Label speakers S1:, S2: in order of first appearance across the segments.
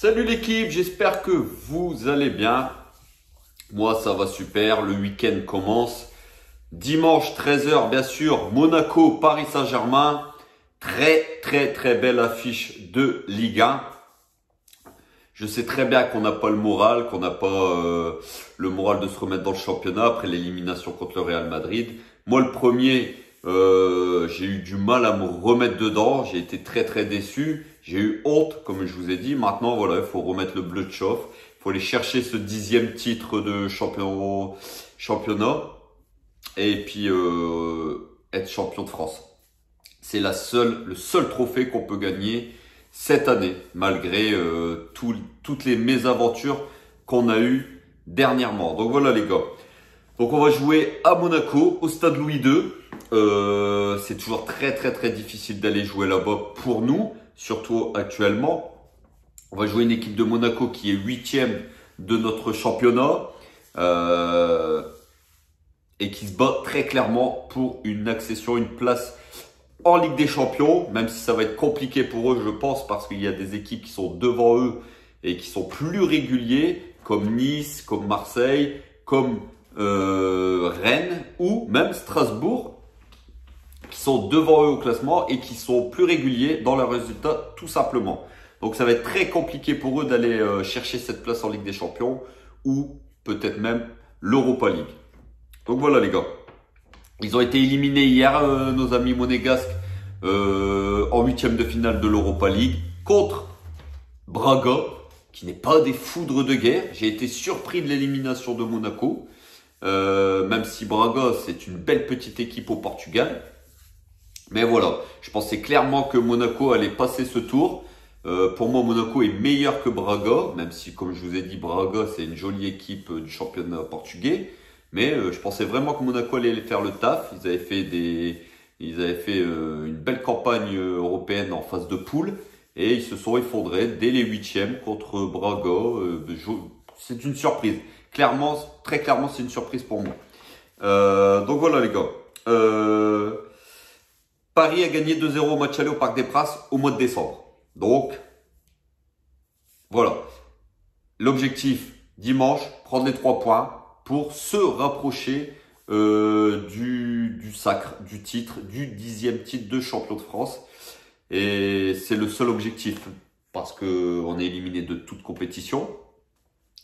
S1: Salut l'équipe, j'espère que vous allez bien. Moi ça va super, le week-end commence. Dimanche 13h bien sûr, Monaco, Paris Saint-Germain. Très belle affiche de Ligue 1. Je sais très bien qu'on n'a pas le moral, qu'on n'a pas le moral de se remettre dans le championnat après l'élimination contre le Real Madrid. Moi le premier, j'ai eu du mal à me remettre dedans, j'ai été très déçu. J'ai eu honte, comme je vous ai dit. Maintenant, voilà, il faut remettre le bleu de chauffe. Il faut aller chercher ce 10e titre de championnat. Et puis, être champion de France. C'est le seul trophée qu'on peut gagner cette année, malgré toutes les mésaventures qu'on a eues dernièrement. Donc voilà les gars. Donc on va jouer à Monaco, au stade Louis II. C'est toujours très difficile d'aller jouer là-bas pour nous. Surtout actuellement, on va jouer une équipe de Monaco qui est 8e de notre championnat et qui se bat très clairement pour une accession, une place en Ligue des Champions, même si ça va être compliqué pour eux, je pense, parce qu'il y a des équipes qui sont devant eux et qui sont plus réguliers, comme Nice, comme Marseille, comme Rennes ou même Strasbourg, qui sont devant eux au classement et qui sont plus réguliers dans leurs résultats tout simplement. Donc ça va être très compliqué pour eux d'aller chercher cette place en Ligue des Champions ou peut-être même l'Europa League. Donc voilà les gars. Ils ont été éliminés hier, nos amis monégasques, en 8e de finale de l'Europa League contre Braga, qui n'est pas des foudres de guerre. J'ai été surpris de l'élimination de Monaco, même si Braga c'est une belle petite équipe au Portugal. Mais voilà, je pensais clairement que Monaco allait passer ce tour. Pour moi, Monaco est meilleur que Braga, même si, comme je vous ai dit, Braga, c'est une jolie équipe du championnat portugais. Mais je pensais vraiment que Monaco allait faire le taf. Ils avaient fait une belle campagne européenne en phase de poule. Et ils se sont effondrés dès les 8e contre Braga. C'est une surprise. Clairement, très clairement, c'est une surprise pour moi. Donc voilà les gars. Paris a gagné 2-0 au match aller au Parc des Princes au mois de décembre. Donc, voilà. L'objectif, dimanche, prendre les 3 points pour se rapprocher du sacre, du titre, du 10e titre de champion de France. Et c'est le seul objectif parce qu'on est éliminé de toute compétition.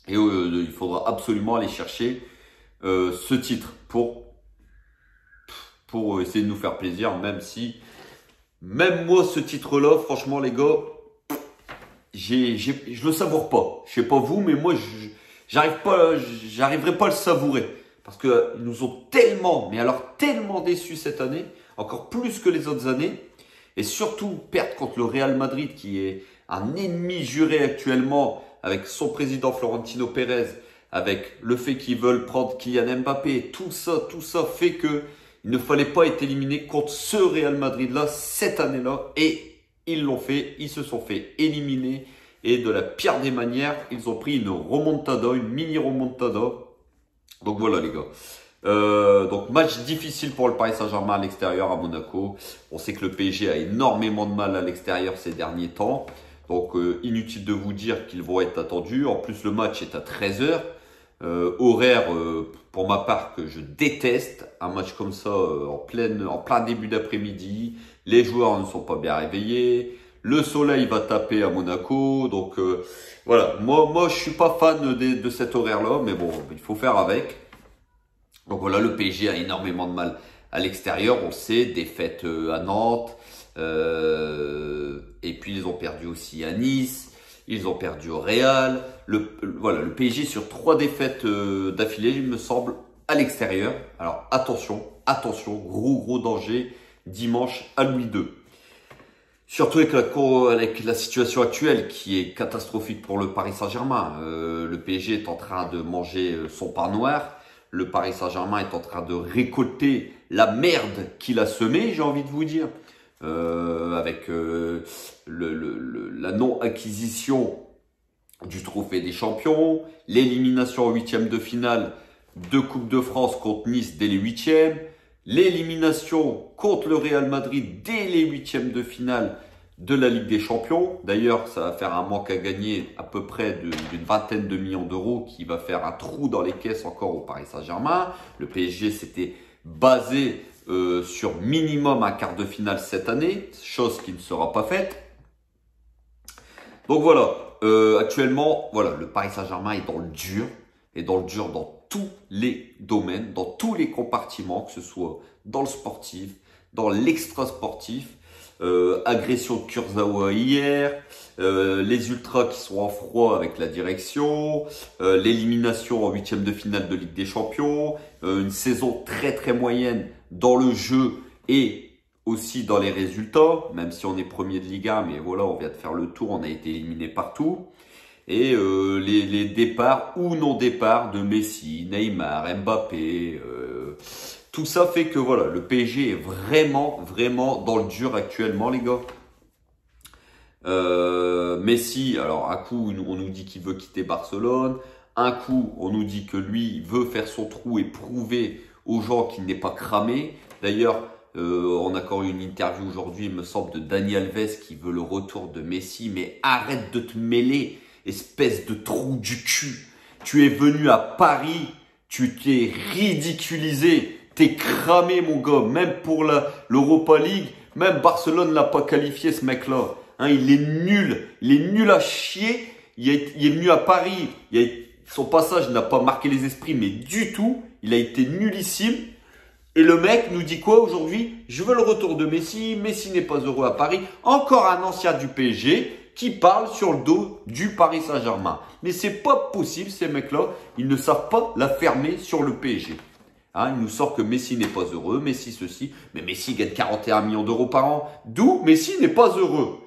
S1: Et il faudra absolument aller chercher ce titre pour essayer de nous faire plaisir, même moi ce titre-là, franchement les gars, je le savoure pas. Je sais pas vous, mais moi j'arriverai pas à le savourer parce que ils nous ont tellement, mais alors tellement déçus cette année, encore plus que les autres années, et surtout perdre contre le Real Madrid qui est un ennemi juré actuellement avec son président Florentino Pérez, avec le fait qu'ils veulent prendre Kylian Mbappé, tout ça fait que il ne fallait pas être éliminé contre ce Real Madrid-là, cette année-là. Et ils l'ont fait. Ils se sont fait éliminer. Et de la pire des manières, ils ont pris une remontada, une mini remontada. Donc voilà les gars. Donc match difficile pour le Paris Saint-Germain à l'extérieur à Monaco. On sait que le PSG a énormément de mal à l'extérieur ces derniers temps. Donc inutile de vous dire qu'ils vont être attendus. En plus le match est à 13h. Horaire pour ma part que je déteste, un match comme ça en plein début d'après-midi, les joueurs ne sont pas bien réveillés, le soleil va taper à Monaco, donc voilà, moi je suis pas fan de cet horaire là, mais bon, il faut faire avec. Donc voilà, le PSG a énormément de mal à l'extérieur, on le sait, défaite à Nantes, et puis ils ont perdu aussi à Nice. Ils ont perdu au Real. Voilà, le PSG sur 3 défaites d'affilée, il me semble, à l'extérieur. Alors attention, gros danger dimanche à Louis II. Surtout avec la situation actuelle qui est catastrophique pour le Paris Saint-Germain. Le PSG est en train de manger son pain noir. Le Paris Saint-Germain est en train de récolter la merde qu'il a semée, j'ai envie de vous dire. Avec la non-acquisition du trophée des champions, l'élimination en 8e de finale de Coupe de France contre Nice dès les 8e, l'élimination contre le Real Madrid dès les 8e de finale de la Ligue des Champions. D'ailleurs, ça va faire un manque à gagner à peu près d'une vingtaine de millions d'euros qui va faire un trou dans les caisses encore au Paris Saint-Germain. Le PSG s'était basé sur minimum un quart de finale cette année, chose qui ne sera pas faite. Donc voilà, actuellement, voilà, le Paris Saint-Germain est dans le dur, dans tous les domaines, dans tous les compartiments, que ce soit dans le sportif, dans l'extra-sportif, agression de Kurzawa hier, les ultras qui sont en froid avec la direction, l'élimination en huitième de finale de Ligue des Champions, une saison très très moyenne dans le jeu et aussi dans les résultats, même si on est premier de Ligue 1, mais voilà, on vient de faire le tour, on a été éliminé partout. Et les départs ou non départs de Messi, Neymar, Mbappé, tout ça fait que voilà, le PSG est vraiment, vraiment dans le dur actuellement, les gars. Messi, alors un coup, on nous dit qu'il veut quitter Barcelone. Un coup, on nous dit que lui, il veut faire son trou et prouver aux gens qu'il n'est pas cramé. D'ailleurs, on a encore eu une interview aujourd'hui, il me semble, de Dani Alves qui veut le retour de Messi. Mais arrête de te mêler, espèce de trou du cul. Tu es venu à Paris, tu t'es ridiculisé, t'es cramé mon gars. Même pour l'Europa League, même Barcelone l'a pas qualifié ce mec-là. Hein, il est nul à chier. Il est venu à Paris, son passage n'a pas marqué les esprits, mais du tout. Il a été nullissime. Et le mec nous dit quoi aujourd'hui? Je veux le retour de Messi. Messi n'est pas heureux à Paris. Encore un ancien du PSG qui parle sur le dos du Paris Saint-Germain. Mais c'est pas possible, ces mecs-là. Ils ne savent pas la fermer sur le PSG. Hein, il nous sort que Messi n'est pas heureux, Messi ceci. Mais Messi gagne 41 millions d'euros par an. D'où Messi n'est pas heureux.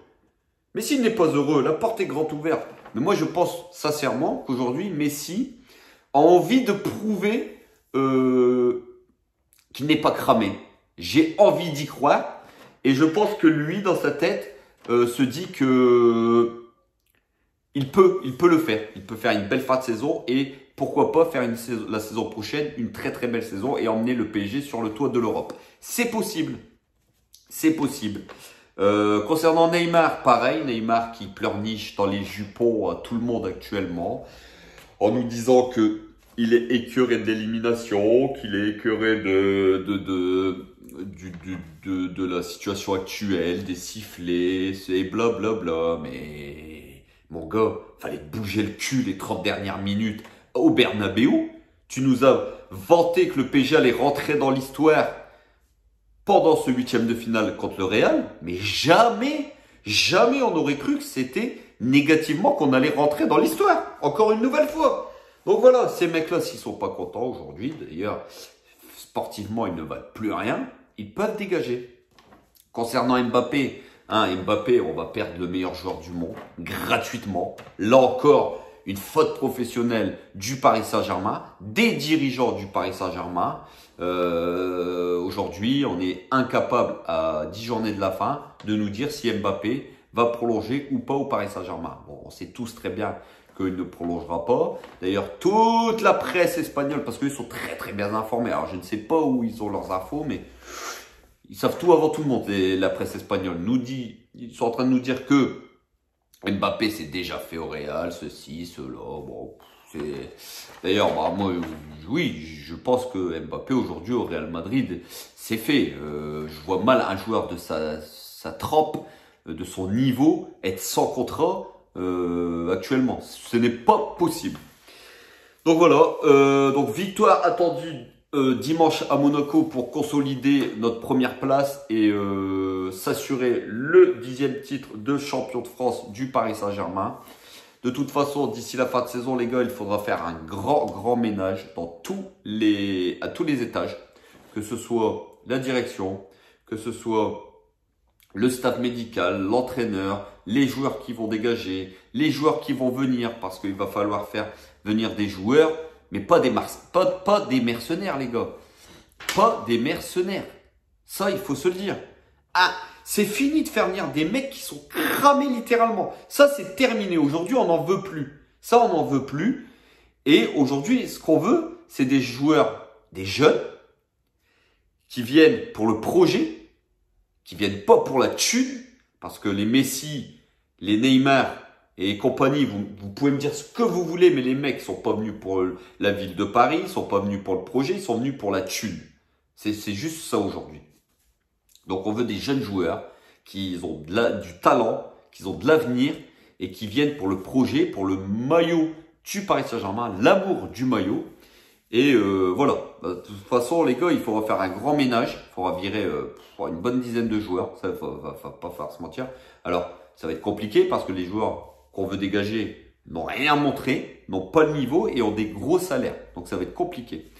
S1: Messi n'est pas heureux. La porte est grande ouverte. Mais moi, je pense sincèrement qu'aujourd'hui, Messi a envie de prouver qu'il n'est pas cramé. J'ai envie d'y croire. Et je pense que lui, dans sa tête, se dit que il peut le faire. Il peut faire une belle fin de saison et pourquoi pas faire la saison prochaine une très très belle saison et emmener le PSG sur le toit de l'Europe. C'est possible. C'est possible. Concernant Neymar, pareil. Neymar qui pleurniche dans les jupons à tout le monde actuellement en nous disant que il est écœuré de l'élimination, qu'il est écœuré de la situation actuelle, des sifflets, et blablabla. Mais mon gars, fallait te bouger le cul les 30 dernières minutes au Bernabéu. Tu nous as vanté que le PSG allait rentrer dans l'histoire pendant ce huitième de finale contre le Real. Mais jamais, jamais on aurait cru que c'était négativement qu'on allait rentrer dans l'histoire. Encore une nouvelle fois. Donc voilà, ces mecs-là, s'ils sont pas contents aujourd'hui, d'ailleurs, sportivement, ils ne valent plus rien, ils peuvent dégager. Concernant Mbappé, Mbappé, on va perdre le meilleur joueur du monde, gratuitement. Là encore, une faute professionnelle du Paris Saint-Germain, des dirigeants du Paris Saint-Germain. Aujourd'hui, on est incapable, à 10 journées de la fin, de nous dire si Mbappé va prolonger ou pas au Paris Saint-Germain. Bon, on sait tous très bien qu'il ne prolongera pas. D'ailleurs, toute la presse espagnole, parce qu'ils sont très très bien informés. Alors, je ne sais pas où ils ont leurs infos, mais ils savent tout avant tout le monde. La presse espagnole ils sont en train de nous dire que Mbappé s'est déjà fait au Real, ceci, cela. Bon, d'ailleurs, moi, oui, je pense que Mbappé aujourd'hui au Real Madrid, c'est fait. Je vois mal un joueur de sa trempe, de son niveau, être sans contrat. Actuellement, ce n'est pas possible. Donc voilà, donc victoire attendue dimanche à Monaco pour consolider notre première place et s'assurer le 10e titre de champion de France du Paris Saint-Germain. De toute façon, d'ici la fin de saison, les gars, il faudra faire un grand ménage à tous les étages, que ce soit la direction, que ce soit le staff médical, l'entraîneur, les joueurs qui vont dégager, les joueurs qui vont venir, parce qu'il va falloir faire venir des joueurs, mais pas des mercenaires, les gars. Pas des mercenaires. Ça, il faut se le dire. Ah, c'est fini de faire venir des mecs qui sont cramés littéralement. Ça, c'est terminé. Aujourd'hui, on n'en veut plus. Ça, on n'en veut plus. Et aujourd'hui, ce qu'on veut, c'est des joueurs, des jeunes, qui viennent pour le projet, qui viennent pas pour la thune, Parce que les Messi, les Neymar et compagnie, vous pouvez me dire ce que vous voulez, mais les mecs sont pas venus pour la ville de Paris, ils sont pas venus pour le projet, ils sont venus pour la thune. C'est juste ça aujourd'hui. Donc on veut des jeunes joueurs qui ont du talent, qui ont de l'avenir et qui viennent pour le projet, pour le maillot du Paris Saint-Germain, l'amour du maillot. Et voilà, de toute façon les gars, il faudra faire un grand ménage, il faudra virer une bonne dizaine de joueurs, ça va pas falloir se mentir. Alors ça va être compliqué parce que les joueurs qu'on veut dégager n'ont rien montré, n'ont pas le niveau et ont des gros salaires. Donc ça va être compliqué.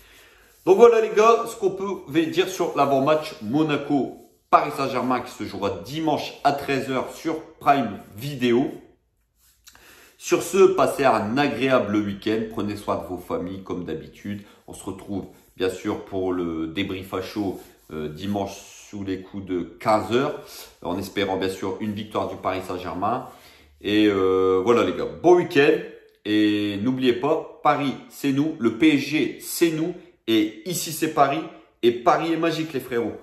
S1: Donc voilà les gars, ce qu'on peut dire sur l'avant-match Monaco-Paris Saint-Germain qui se jouera dimanche à 13 h sur Prime Video. Sur ce, passez un agréable week-end. Prenez soin de vos familles comme d'habitude. On se retrouve bien sûr pour le débrief à chaud dimanche sous les coups de 15 h. En espérant bien sûr une victoire du Paris Saint-Germain. Et voilà les gars, bon week-end. Et n'oubliez pas, Paris c'est nous, le PSG c'est nous. Et ici c'est Paris. Et Paris est magique les frérots.